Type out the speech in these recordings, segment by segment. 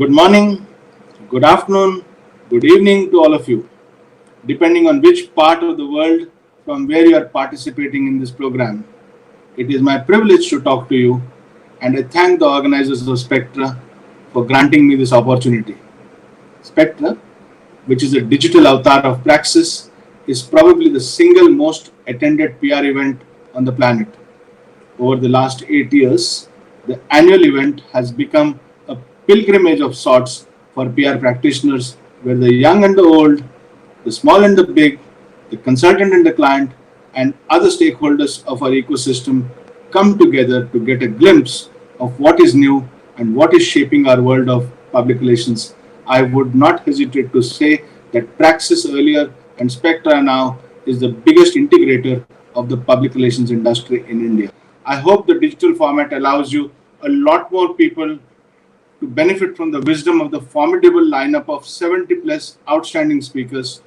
Good morning, good afternoon, good evening to all of you, depending on which part of the world from where you are participating in this program. It is my privilege to talk to you, and I thank the organizers of Spectra for granting me this opportunity. Spectra, which is a digital avatar of Praxis, is probably the single most attended PR event on the planet. Over the last 8 years, the annual event has become a pilgrimage of sorts for PR practitioners, where the young and the old, the small and the big, the consultant and the client, and other stakeholders of our ecosystem come together to get a glimpse of what is new and what is shaping our world of public relations. I would not hesitate to say that Praxis earlier and Spectra now is the biggest integrator of the public relations industry in India. I hope the digital format allows you a lot more people to benefit from the wisdom of the formidable lineup of 70 plus outstanding speakers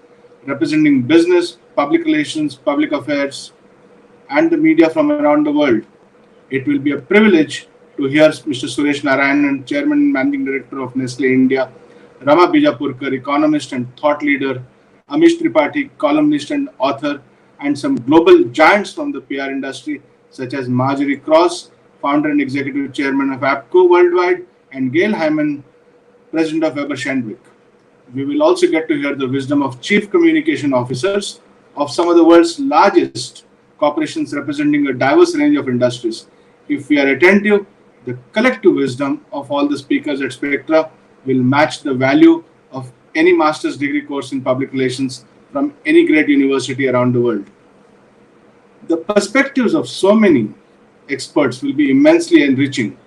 representing business, public relations, public affairs, and the media from around the world. It will be a privilege to hear Mr. Suresh Narayanan, Chairman and Managing Director of Nestle India, Rama Bijapurkar, economist and thought leader, Amish Tripathi, columnist and author, and some global giants from the PR industry such as Marjorie Cross, founder and executive chairman of APCO Worldwide, and Gail Hyman, president of Weber Shandwick. We will also get to hear the wisdom of chief communication officers of some of the world's largest corporations representing a diverse range of industries. If we are attentive, the collective wisdom of all the speakers at Spectra will match the value of any master's degree course in public relations from any great university around the world. The perspectives of so many experts will be immensely enriching,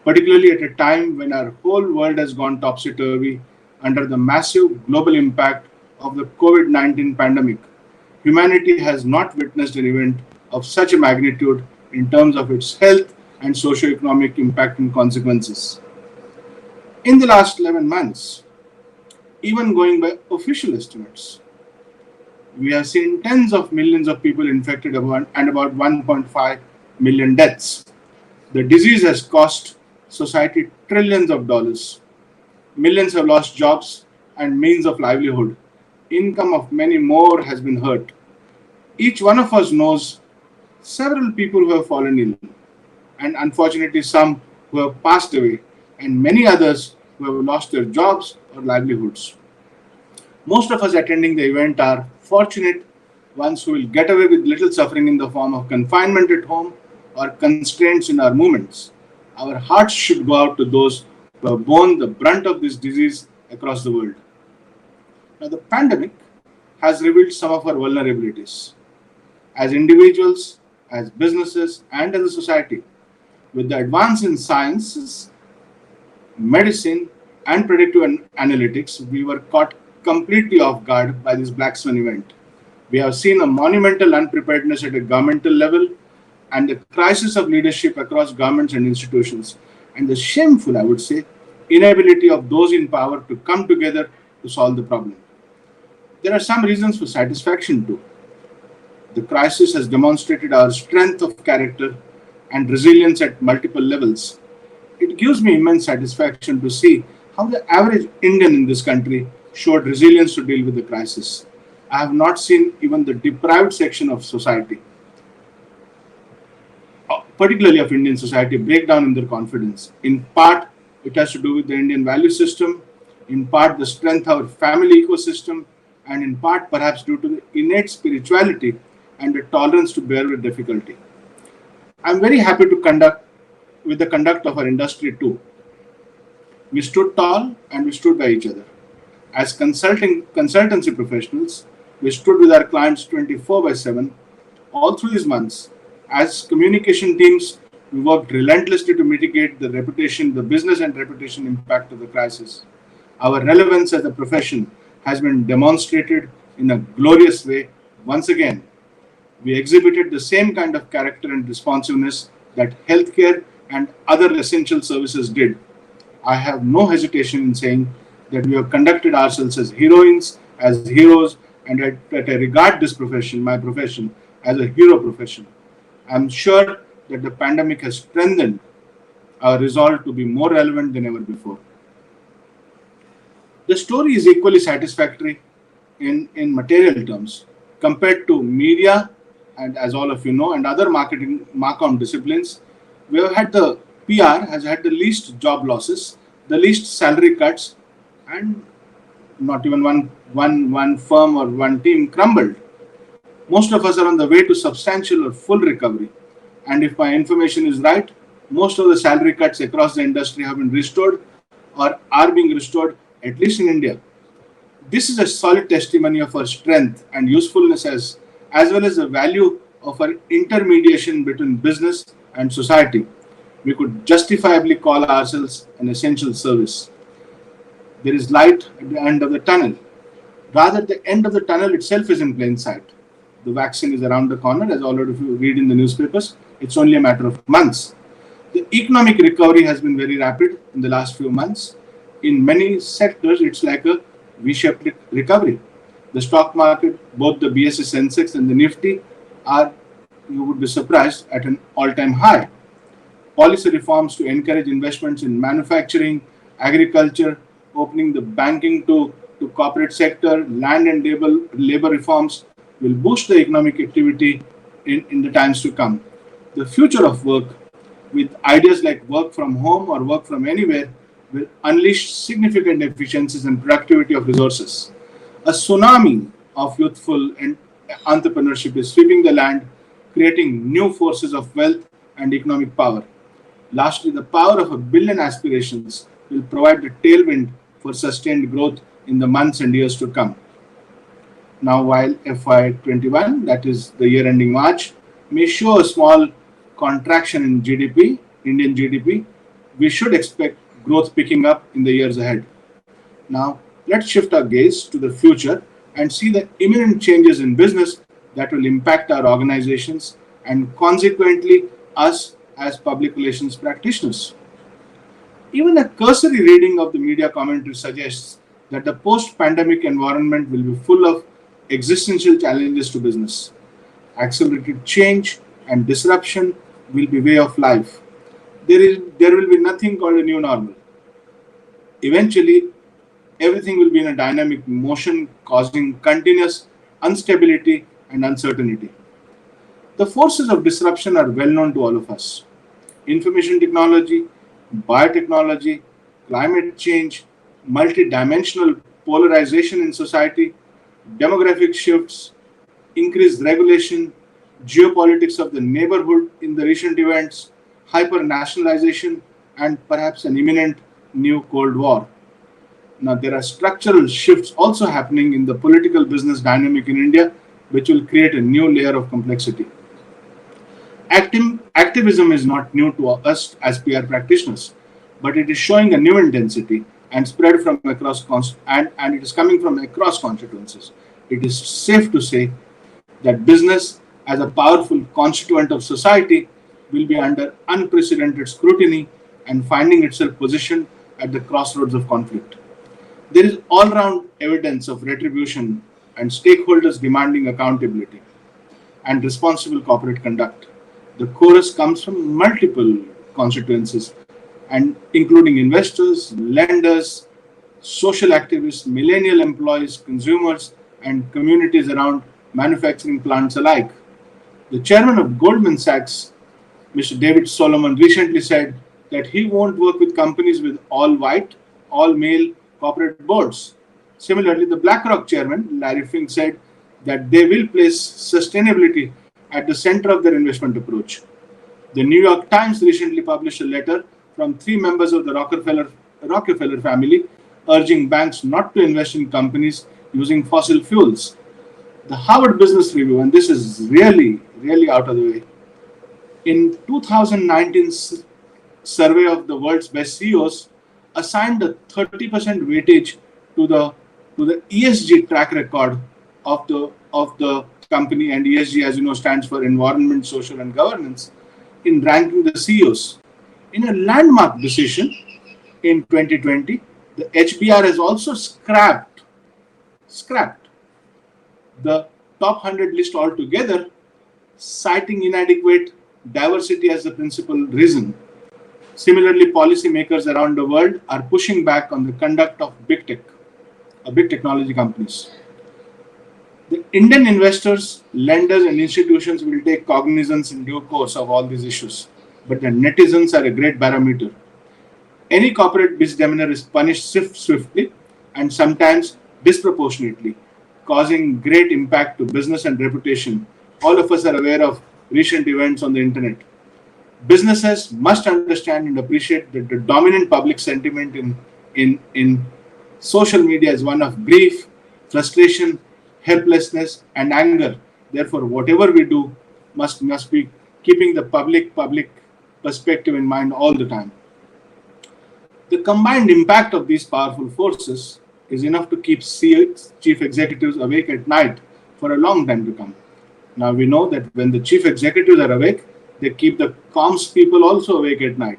particularly at a time when our whole world has gone topsy-turvy under the massive global impact of the COVID-19 pandemic. Humanity has not witnessed an event of such a magnitude in terms of its health and socio-economic impact and consequences. In the last 11 months, even going by official estimates, we have seen tens of millions of people infected and about 1.5 million deaths. The disease has cost society trillions of dollars. Millions have lost jobs and means of livelihood. Income of many more has been hurt. Each one of us knows several people who have fallen ill, and unfortunately some who have passed away, and many others who have lost their jobs or livelihoods. Most of us attending the event are fortunate ones who will get away with little suffering in the form of confinement at home or constraints in our movements. Our hearts should go out to those who have borne the brunt of this disease across the world. Now, the pandemic has revealed some of our vulnerabilities as individuals, as businesses, and as a society. With the advance in sciences, medicine, and predictive analytics, we were caught completely off guard by this Black Swan event. We have seen a monumental unpreparedness at a governmental level and the crisis of leadership across governments and institutions, and the shameful, I would say, inability of those in power to come together to solve the problem. There are some reasons for satisfaction too. The crisis has demonstrated our strength of character and resilience at multiple levels. It gives me immense satisfaction to see how the average Indian in this country showed resilience to deal with the crisis. I have not seen even the deprived section of society, particularly of Indian society, break down in their confidence. In part, it has to do with the Indian value system, in part the strength of our family ecosystem, and in part perhaps due to the innate spirituality and the tolerance to bear with difficulty. I'm very happy to conduct of our industry too. We stood tall and we stood by each other. As consultancy professionals, we stood with our clients 24/7 all through these months. As communication teams, we worked relentlessly to mitigate the business and reputation impact of the crisis. Our relevance as a profession has been demonstrated in a glorious way once again. We exhibited the same kind of character and responsiveness that healthcare and other essential services did. I have no hesitation in saying that we have conducted ourselves as heroines, as heroes, and that I regard this profession, my profession, as a hero profession. I'm sure that the pandemic has strengthened our resolve to be more relevant than ever before. The story is equally satisfactory in material terms compared to media, and as all of you know, and other marcom disciplines. We have had the PR has had the least job losses, the least salary cuts, and not even one firm or one team crumbled. Most of us are on the way to substantial or full recovery. And if my information is right, most of the salary cuts across the industry have been restored or are being restored, at least in India. This is a solid testimony of our strength and usefulness as well as the value of our intermediation between business and society. We could justifiably call ourselves an essential service. There is light at the end of the tunnel. Rather, the end of the tunnel itself is in plain sight. The vaccine is around the corner, as all of you read in the newspapers. It's only a matter of months. The economic recovery has been very rapid in the last few months. In many sectors, it's like a V-shaped recovery. The stock market, both the BSE Sensex and the Nifty, are, you would be surprised, at an all-time high. Policy reforms to encourage investments in manufacturing, agriculture, opening the banking to corporate sector, land and labor reforms will boost the economic activity in the times to come. The future of work, with ideas like work from home or work from anywhere, will unleash significant efficiencies and productivity of resources. A tsunami of youthful and entrepreneurship is sweeping the land, creating new forces of wealth and economic power. Lastly, the power of a billion aspirations will provide the tailwind for sustained growth in the months and years to come. Now, while FY21, that is the year ending March, may show a small contraction in GDP, Indian GDP, we should expect growth picking up in the years ahead. Now, let's shift our gaze to the future and see the imminent changes in business that will impact our organizations and consequently us as public relations practitioners. Even a cursory reading of the media commentary suggests that the post-pandemic environment will be full of existential challenges to business. Accelerated change and disruption will be way of life. There will be nothing called a new normal. Eventually, everything will be in a dynamic motion, causing continuous instability and uncertainty. The forces of disruption are well known to all of us. Information technology, biotechnology, climate change, multidimensional polarization in society, demographic shifts, increased regulation, geopolitics of the neighborhood in the recent events, hyper-nationalization, and perhaps an imminent new Cold War. Now, there are structural shifts also happening in the political business dynamic in India, which will create a new layer of complexity. Activism is not new to us as PR practitioners, but it is showing a new intensity and spread from across and it is coming from across constituencies. It is safe to say that business, as a powerful constituent of society, will be under unprecedented scrutiny and finding itself positioned at the crossroads of conflict. There is all-round evidence of retribution and stakeholders demanding accountability and responsible corporate conduct. The chorus comes from multiple constituencies, and including investors, lenders, social activists, millennial employees, consumers, and communities around manufacturing plants alike. The chairman of Goldman Sachs, Mr. David Solomon, recently said that he won't work with companies with all white, all male corporate boards. Similarly, the BlackRock chairman, Larry Fink, said that they will place sustainability at the center of their investment approach. The New York Times recently published a letter from 3 members of the Rockefeller family urging banks not to invest in companies using fossil fuels. The Harvard Business Review, and this is really out of the way, in 2019 survey of the world's best CEOs, assigned a 30% weightage to the ESG track record of the company, and ESG, as you know, stands for environment, social, and governance, in ranking the CEOs. In a landmark decision in 2020, the HBR has also scrapped the top 100 list altogether, citing inadequate diversity as the principal reason. Similarly, policymakers around the world are pushing back on the conduct of big tech. big technology companies. The Indian investors, lenders, and institutions will take cognizance in due course of all these issues, but the netizens are a great barometer. Any corporate misdemeanor is punished swiftly and sometimes disproportionately, causing great impact to business and reputation. All of us are aware of recent events on the internet. Businesses must understand and appreciate that the dominant public sentiment in social media is one of grief, frustration, helplessness, and anger. Therefore, whatever we do must be keeping the public perspective in mind all the time. The combined impact of these powerful forces is enough to keep chief executives awake at night for a long time to come. Now we know that when the chief executives are awake, they keep the comms people also awake at night.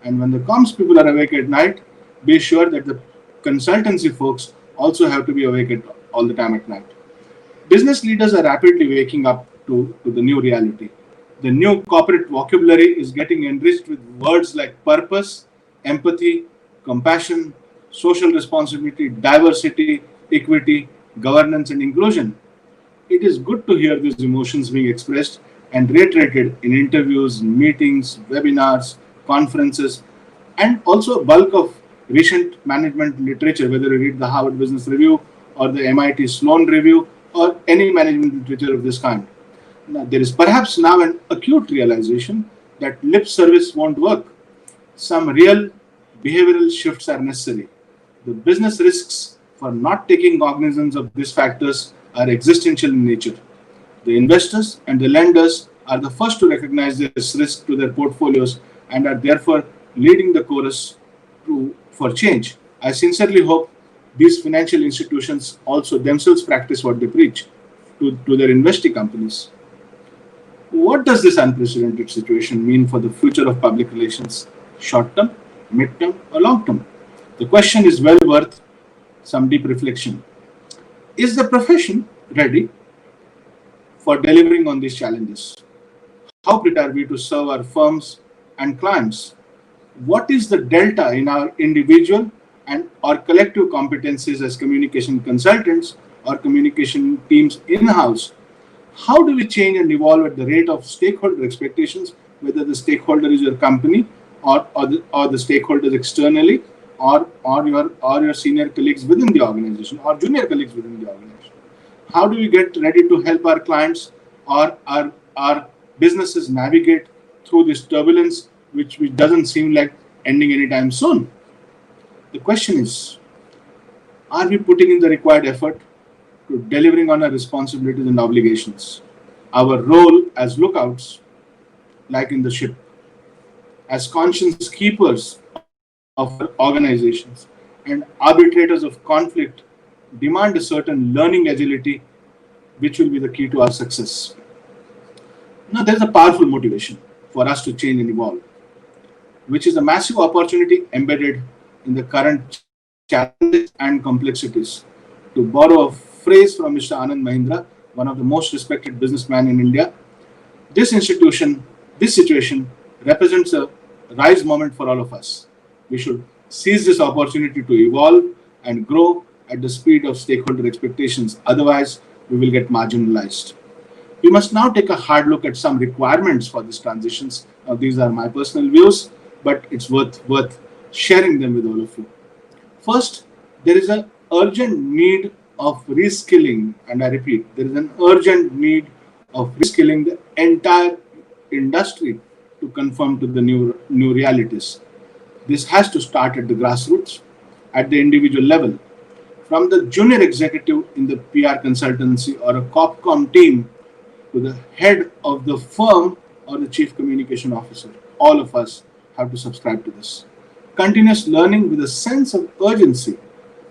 And when the comms people are awake at night, be sure that the consultancy folks also have to be awake all the time at night. Business leaders are rapidly waking up to the new reality. The new corporate vocabulary is getting enriched with words like purpose, empathy, compassion, social responsibility, diversity, equity, governance, and inclusion. It is good to hear these emotions being expressed and reiterated in interviews, meetings, webinars, conferences, and also a bulk of recent management literature, whether you read the Harvard Business Review or the MIT Sloan Review or any management literature of this kind. Now, there is perhaps now an acute realization that lip service won't work. Some real behavioral shifts are necessary. The business risks for not taking cognizance of these factors are existential in nature. The investors and the lenders are the first to recognize this risk to their portfolios and are therefore leading the chorus for change. I sincerely hope these financial institutions also themselves practice what they preach to their investing companies. What does this unprecedented situation mean for the future of public relations, short term, mid term, or long term? The question is well worth some deep reflection. Is the profession ready for delivering on these challenges? How prepared are we to serve our firms and clients? What is the delta in our individual and our collective competencies as communication consultants or communication teams in-house? How do we change and evolve at the rate of stakeholder expectations, whether the stakeholder is your company or the stakeholders externally or your senior colleagues within the organization or junior colleagues within the organization? How do we get ready to help our clients or our businesses navigate through this turbulence which doesn't seem like ending anytime soon? The question is, are we putting in the required effort to delivering on our responsibilities and obligations? Our role as lookouts, like in the ship, as conscience keepers of organizations and arbitrators of conflict, demand a certain learning agility which will be the key to our success. Now, there's a powerful motivation for us to change and evolve, which is a massive opportunity embedded in the current challenges and complexities. To borrow a phrase from Mr. Anand Mahindra, one of the most respected businessmen in India, this situation represents a rise moment for all of us. We should seize this opportunity to evolve and grow at the speed of stakeholder expectations. Otherwise, we will get marginalized. We must now take a hard look at some requirements for these transitions. Now, these are my personal views, but it's worth sharing them with all of you. First, there is an urgent need of reskilling, and I repeat, there is an urgent need of reskilling the entire industry to conform to the new realities. This has to start at the grassroots, at the individual level, from the junior executive in the PR consultancy or a COPCOM team to the head of the firm or the chief communication officer. All of us have to subscribe to this. Continuous learning with a sense of urgency.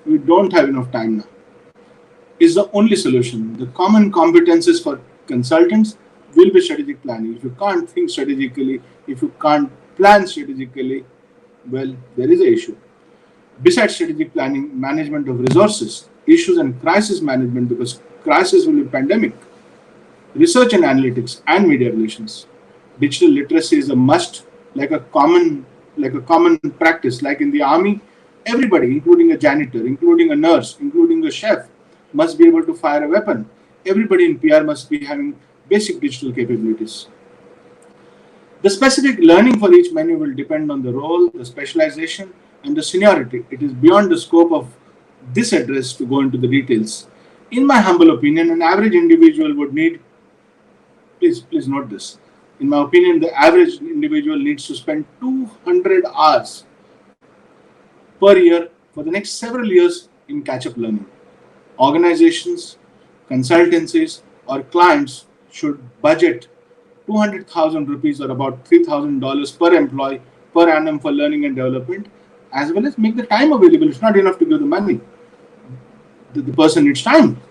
We don't have enough time now. Is the only solution. The common competences for consultants will be strategic planning. If you can't think strategically, if you can't plan strategically, well, there is an issue. Besides strategic planning, management of resources, issues and crisis management, because crisis will be pandemic, research and analytics and media relations. Digital literacy is a must, like a common practice. Like in the army, Everybody, including a janitor, including a nurse, including a chef, must be able to fire a weapon. Everybody in PR must be having basic digital capabilities. The specific learning for each menu will depend on the role, the specialization, and the seniority. It is beyond the scope of this address to go into the details. In my humble opinion, an average individual would need, please note this, in my opinion, the average individual needs to spend 200 hours per year for the next several years in catch-up learning. Organizations, consultancies, or clients should budget 200,000 rupees or about $3,000 per employee per annum for learning and development, as well as make the time available. It's not enough to give the money. The person needs time.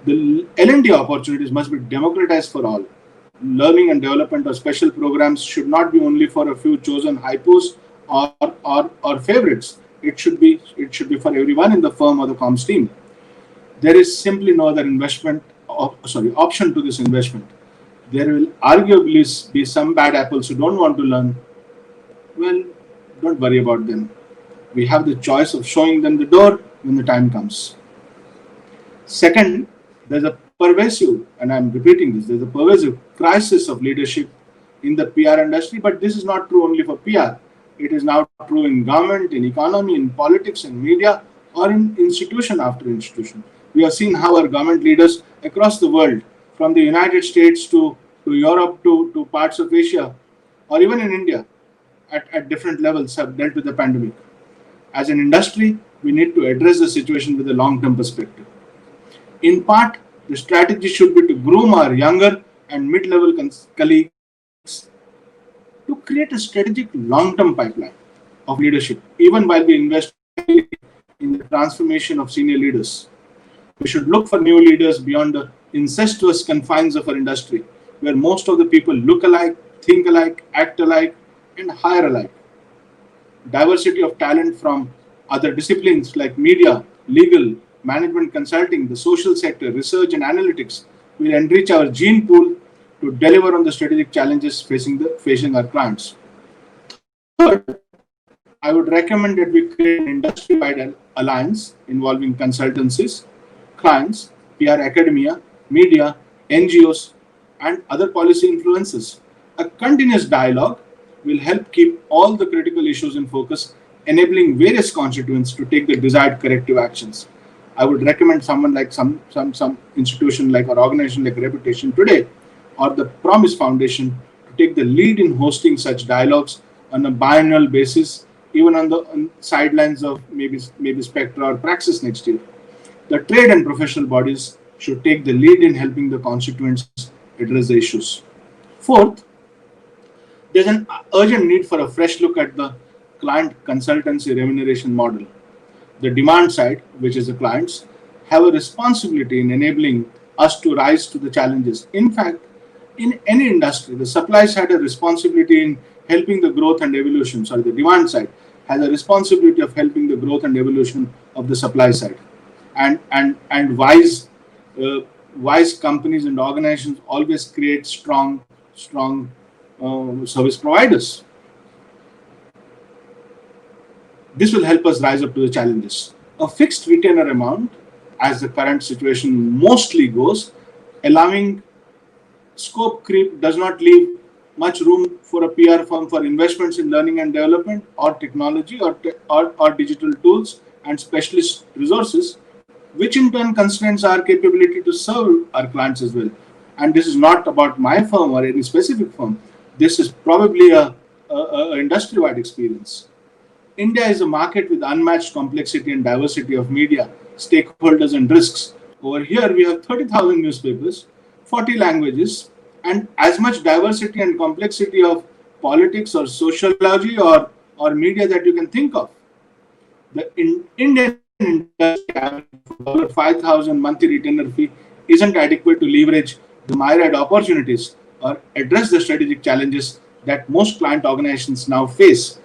The L&D opportunities must be democratized for all. Learning and development or special programs should not be only for a few chosen hypos or favorites. It should be for everyone in the firm or the comms team. There is simply no other option to this investment. There will arguably be some bad apples who don't want to learn. Well, don't worry about them. We have the choice of showing them the door when the time comes. Second, there's a pervasive, and I'm repeating this, there's a pervasive crisis of leadership in the PR industry, but this is not true only for PR. It is now true in government, in economy, in politics, in media, or in institution after institution. We have seen how our government leaders across the world, from the United States to Europe to parts of Asia, or even in India, at different levels have dealt with the pandemic. As an industry, we need to address the situation with a long-term perspective. In part, the strategy should be to groom our younger and mid-level colleagues to create a strategic long-term pipeline of leadership, even while we invest in the transformation of senior leaders. We should look for new leaders beyond the incestuous confines of our industry, where most of the people look alike, think alike, act alike, and hire alike. Diversity of talent from other disciplines like media, legal, management consulting, the social sector, research and analytics will enrich our gene pool to deliver on the strategic challenges facing our clients. Third, I would recommend that we create an industry-wide alliance involving consultancies, clients, PR academia, media, NGOs, and other policy influencers. A continuous dialogue will help keep all the critical issues in focus, enabling various constituents to take the desired corrective actions. I would recommend someone like some institution like or organization like Reputation Today or the Promise Foundation to take the lead in hosting such dialogues on a biannual basis, even on the sidelines of maybe SPECTRA or Praxis next year. The trade and professional bodies should take the lead in helping the constituents address the issues. Fourth, there's an urgent need for a fresh look at the client consultancy remuneration model. The demand side, which is the clients, have a responsibility in enabling us to rise to the challenges. In fact, in any industry, the supply side has a responsibility in helping the growth and evolution. Sorry, the demand side has a responsibility of helping the growth and evolution of the supply side. And wise companies and organizations always create strong service providers. This will help us rise up to the challenges. A fixed retainer amount, as the current situation mostly goes, allowing scope creep does not leave much room for a PR firm for investments in learning and development or technology or digital tools and specialist resources, which in turn constrains our capability to serve our clients as well. And this is not about my firm or any specific firm. This is probably a industry-wide experience. India is a market with unmatched complexity and diversity of media, stakeholders and risks. Over here, we have 30,000 newspapers, 40 languages, and as much diversity and complexity of politics or sociology or media that you can think of. The Indian industry for 5,000 monthly retainer fee isn't adequate to leverage the myriad opportunities or address the strategic challenges that most client organizations now face.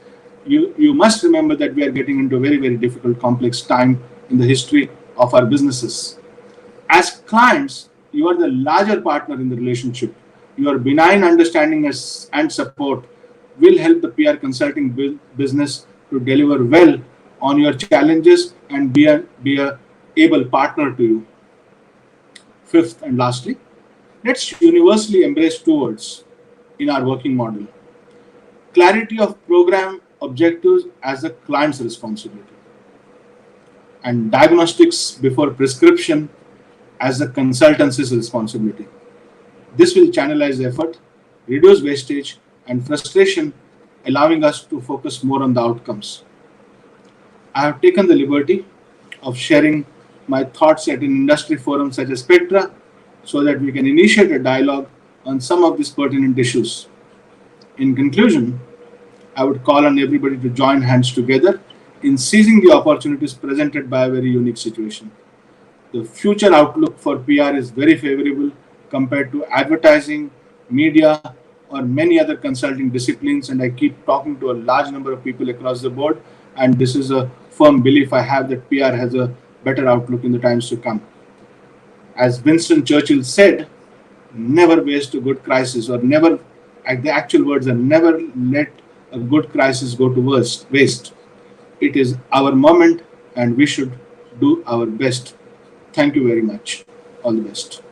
You must remember that we are getting into a very, very difficult, complex time in the history of our businesses. As clients, you are the larger partner in the relationship. Your benign understanding and support will help the PR consulting business to deliver well on your challenges and be a able partner to you. Fifth and lastly, let's universally embrace two words in our working model: clarity of program objectives as the client's responsibility, and diagnostics before prescription as the consultancy's responsibility. This will channelize effort, reduce wastage and frustration, allowing us to focus more on the outcomes. I have taken the liberty of sharing my thoughts at an industry forum such as SPECTRA so that we can initiate a dialogue on some of these pertinent issues. In conclusion, I would call on everybody to join hands together in seizing the opportunities presented by a very unique situation. The future outlook for PR is very favorable compared to advertising, media, or many other consulting disciplines. And I keep talking to a large number of people across the board. And this is a firm belief I have that PR has a better outlook in the times to come. As Winston Churchill said, never waste a good crisis, or never, the actual words are never let a good crisis go to waste. It is our moment and we should do our best. Thank you very much. All the best.